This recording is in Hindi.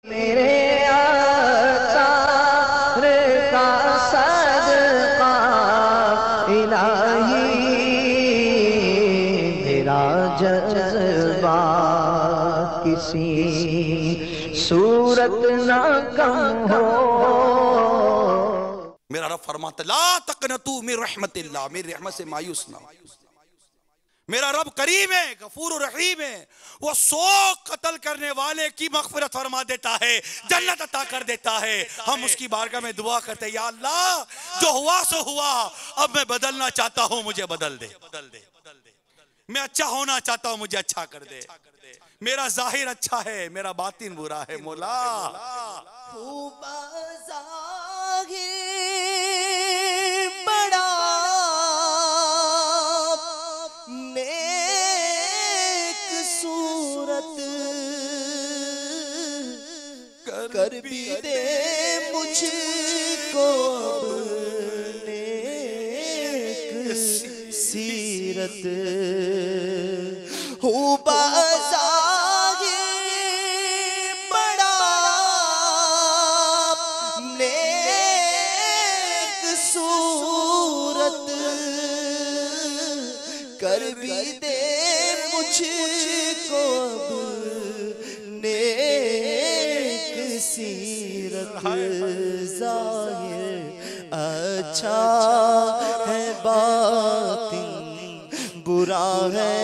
मेरे आसार का सदका इलाही, मेरा जज्बा किसी सूरत ना कम हो। मेरा रब फरमाता ला तकनतू मिन रहमतिल्लाह, मेरी रहमत से मायूस ना हो। मेरा रब करीम है, गफूर रहीम है। वो 100 कत्ल करने वाले की मग़फ़िरत फरमा देता है, जन्नत अता कर देता है। हम उसकी बारगाह में दुआ करते हैं, या अल्लाह जो हुआ सो हुआ, अब मैं बदलना चाहता हूँ, मुझे बदल दे। मैं अच्छा होना चाहता हूँ, मुझे अच्छा कर दे। मेरा जाहिर अच्छा है, मेरा बातिन बुरा है। मौला बड़ा नेक सूरत कर भी दे मुझको नेक सीरत। हूँ बड़ा नेक सूरत कर भी दे मुझको नेक सीरत। ज़ाहिर अच्छा है, बातिन बुरा है।